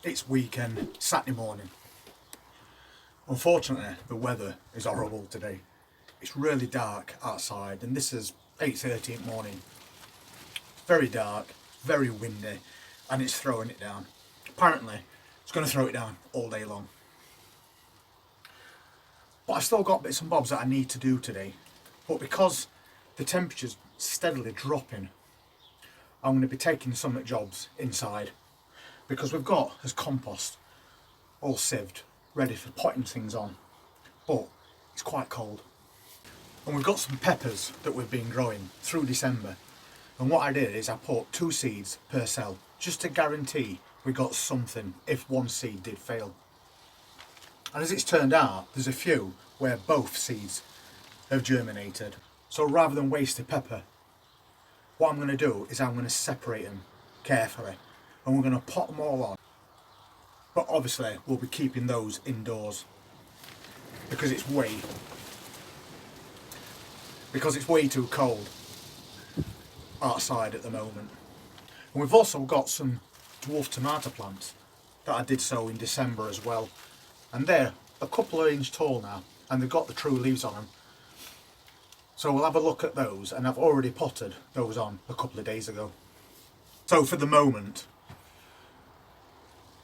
It's weekend, Saturday morning. Unfortunately, the weather is horrible today. It's really dark outside, and this is 8:30 in the morning. Very dark, very windy, and it's throwing it down. Apparently, it's going to throw it down all day long. But I've still got bits and bobs that I need to do today. But because the temperature's steadily dropping, I'm going to be taking some jobs inside. Because we've got as compost all sieved, ready for potting things on. But it's quite cold. And we've got some peppers that we've been growing through December. And what I did is I put 2 seeds per cell, just to guarantee we got something if one seed did fail. And as it's turned out, there's a few where both seeds have germinated. So rather than waste a pepper, what I'm going to do is I'm going to separate them carefully. And we're going to pot them all on. But obviously we'll be keeping those indoors because it's way too cold outside at the moment. And we've also got some dwarf tomato plants that I did sow in December as well, and they're a couple of inches tall now and they've got the true leaves on them. So we'll have a look at those, and I've already potted those on a couple of days ago. So for the moment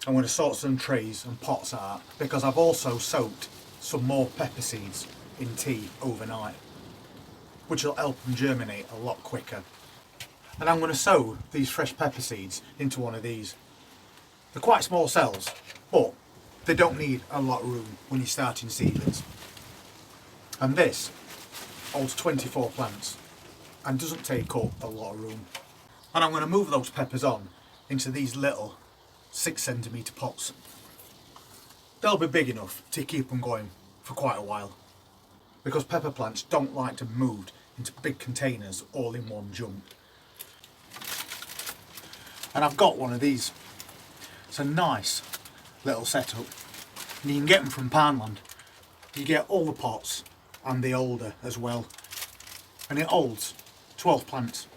I'm going to sort some trays and pots out because I've also soaked some more pepper seeds in tea overnight, which will help them germinate a lot quicker. And I'm going to sow these fresh pepper seeds into one of these. They're quite small cells, but they don't need a lot of room when you're starting seedlings. And this holds 24 plants and doesn't take up a lot of room. And I'm going to move those peppers on into these little 6cm pots. They'll be big enough to keep them going for quite a while, because pepper plants don't like to be moved into big containers all in one jump. And I've got one of these. It's a nice little setup, and you can get them from Poundland. You get all the pots and the holder as well, and it holds 12 plants.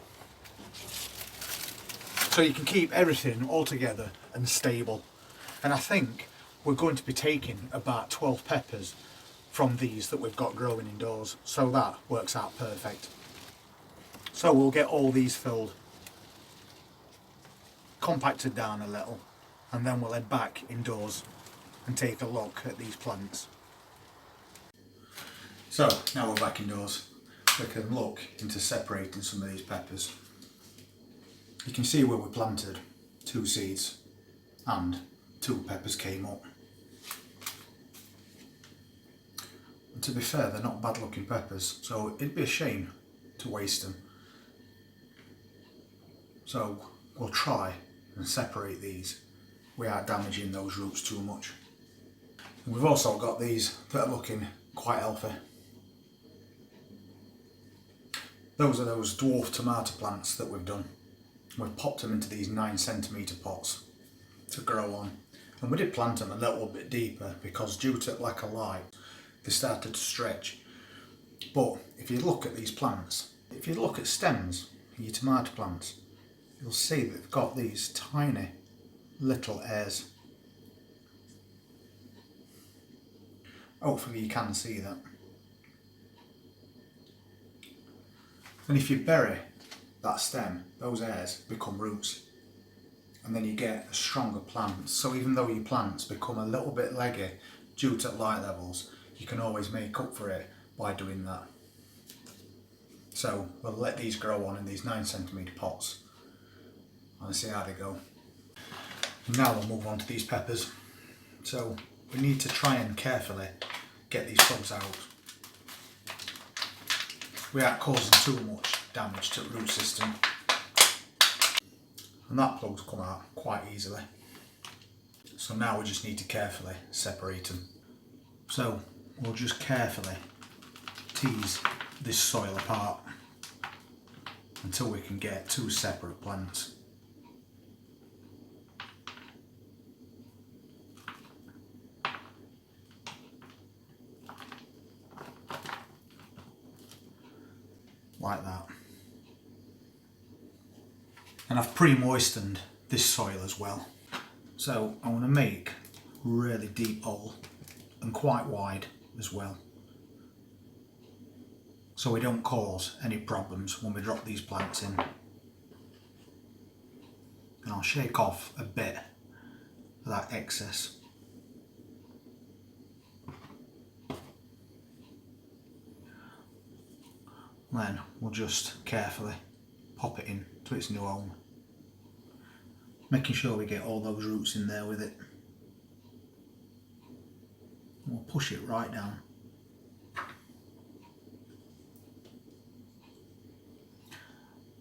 So you can keep everything all together and stable. And I think we're going to be taking about 12 peppers from these that we've got growing indoors, so that works out perfect. So we'll get all these filled, compacted down a little, and then we'll head back indoors and take a look at these plants. So now we're back indoors, we can look into separating some of these peppers. You can see where we planted 2 seeds and 2 peppers came up. And to be fair, they're not bad looking peppers, so it'd be a shame to waste them. So we'll try and separate these without damaging those roots too much. And we've also got these that are looking quite healthy. Those are those dwarf tomato plants that we've done. We've popped them into these 9cm pots to grow on. And we did plant them a little bit deeper because due to lack of light, they started to stretch. But if you look at these plants, if you look at stems in your tomato plants, you'll see that they've got these tiny little hairs. Hopefully you can see that. And if you bury that stem, those hairs become roots, and then you get a stronger plant. So even though your plants become a little bit leggy due to light levels, you can always make up for it by doing that. So we'll let these grow on in these 9cm pots and see how they go. Now we'll move on to these peppers. So we need to try and carefully get these plugs out without causing too much damage to the root system. And that plug's come out quite easily. So now we just need to carefully separate them. So we'll just carefully tease this soil apart until we can get 2 separate plants. Like that. And I've pre-moistened this soil as well. So I'm going to make a really deep hole and quite wide as well, so we don't cause any problems when we drop these plants in. And I'll shake off a bit of that excess. Then we'll just carefully pop it in to its new home, making sure we get all those roots in there with it. We'll push it right down.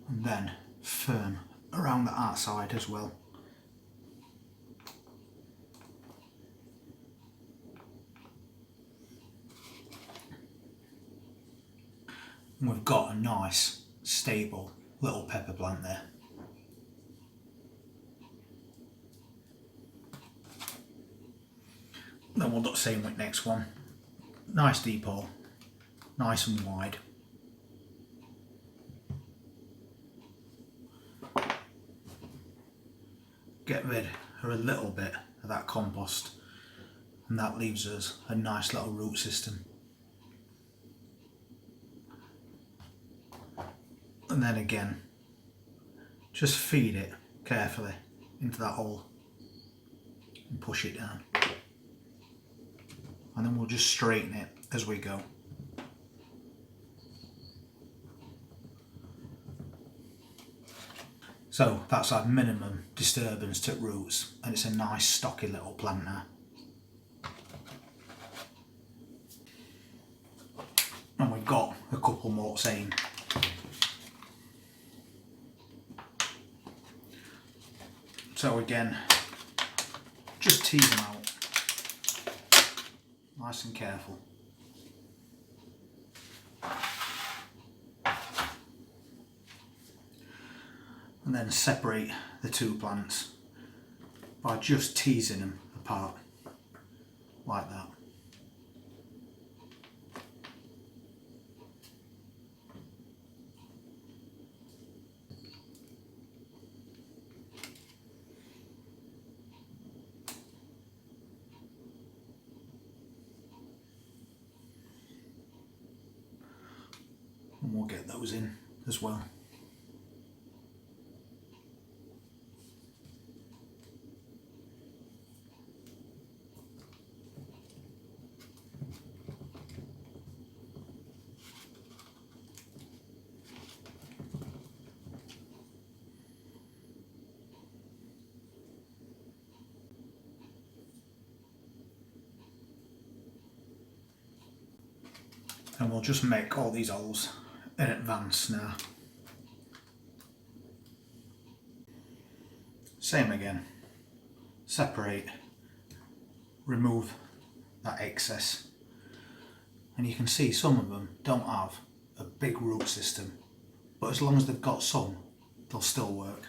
And then firm around the outside as well. And we've got a nice, stable little pepper plant there. Then we'll do the same with next one. Nice deep hole, nice and wide. Get rid of a little bit of that compost, and that leaves us a nice little root system. And then again, just feed it carefully into that hole and push it down. And then we'll just straighten it as we go. So that's our minimum disturbance to roots, and it's a nice stocky little plant now. And we've got a couple more saying. So again, just tease them out, nice and careful. And then separate the two plants by just teasing them apart, like that. And we'll get those in as well. And we'll just make all these holes in advance now. Same again, separate, remove that excess, and you can see some of them don't have a big root system, but as long as they've got some, they'll still work.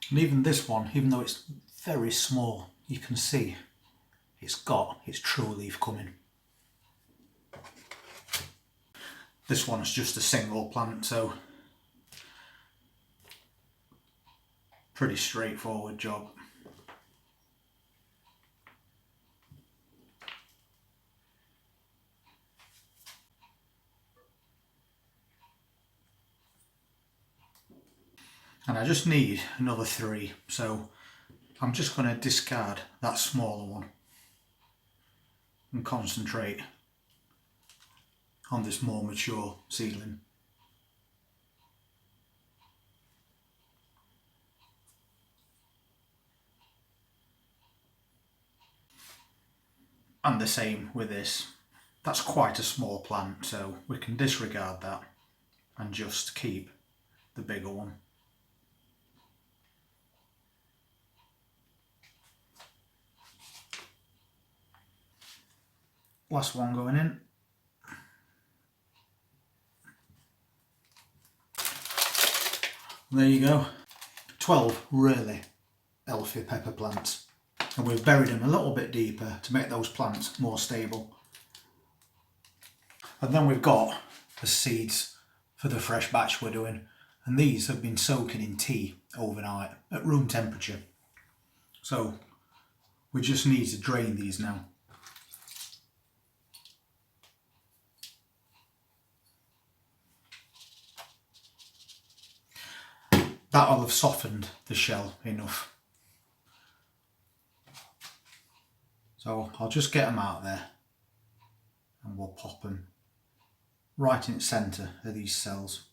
And even this one, even though it's very small, you can see it's got its true leaf coming. This one's just a single plant, so pretty straightforward job. And I just need another 3, so I'm just going to discard that smaller one and concentrate on this more mature seedling. And the same with this. That's quite a small plant, so we can disregard that and just keep the bigger one. Last one going in. There you go. 12 really healthy pepper plants. and we've buried them a little bit deeper to make those plants more stable. And then we've got the seeds for the fresh batch we're doing, and these have been soaking in tea overnight at room temperature. So we just need to drain these now. That'll have softened the shell enough. So I'll just get them out there and we'll pop them right in the centre of these cells.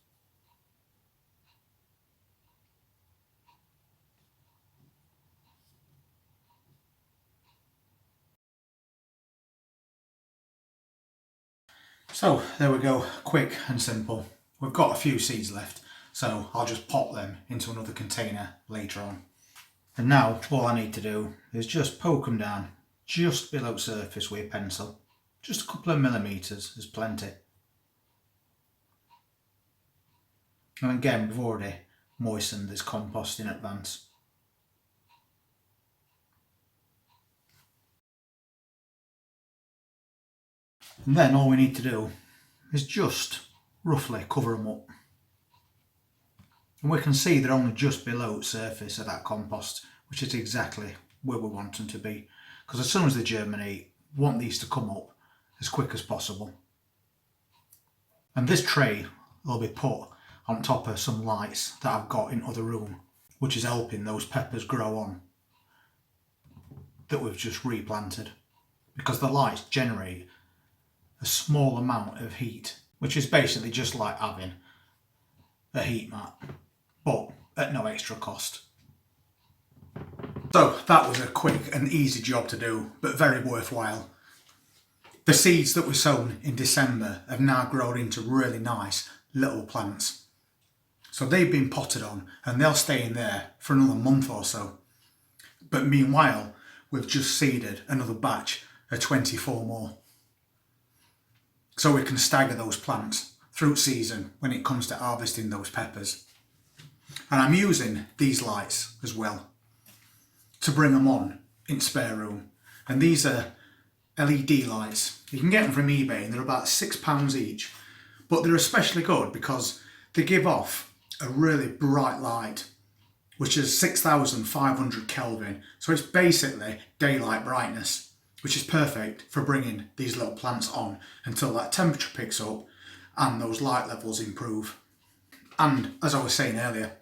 So there we go, quick and simple. We've got a few seeds left, so I'll just pop them into another container later on. And now all I need to do is just poke them down just below surface with a pencil. Just a couple of millimetres is plenty. And again, we've already moistened this compost in advance. And then all we need to do is just roughly cover them up. And we can see they're only just below the surface of that compost, which is exactly where we want them to be. Because as soon as they germinate, we want these to come up as quick as possible. And this tray will be put on top of some lights that I've got in other room, which is helping those peppers grow on that we've just replanted. Because the lights generate a small amount of heat, which is basically just like having a heat mat, but at no extra cost. So that was a quick and easy job to do, but very worthwhile. The seeds that were sown in December have now grown into really nice little plants. So they've been potted on and they'll stay in there for another month or so. But meanwhile, we've just seeded another batch of 24 more. So we can stagger those plants through season when it comes to harvesting those peppers. And I'm using these lights as well to bring them on in spare room. And these are LED lights. You can get them from eBay and they're about £6 each. But they're especially good because they give off a really bright light, which is 6,500 Kelvin. So it's basically daylight brightness, which is perfect for bringing these little plants on until that temperature picks up and those light levels improve. And as I was saying earlier,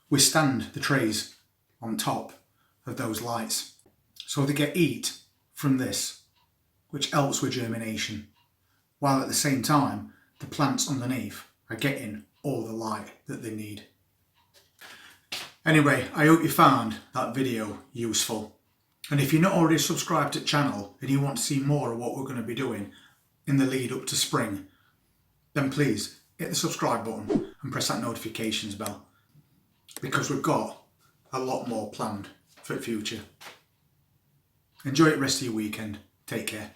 we stand the trays on top of those lights, so they get heat from this, which helps with germination, while at the same time the plants underneath are getting all the light that they need. Anyway, I hope you found that video useful. And if you're not already subscribed to the channel and you want to see more of what we're going to be doing in the lead up to spring, then please hit the subscribe button and press that notifications bell, because we've got a lot more planned for the future. Enjoy the rest of your weekend. Take care.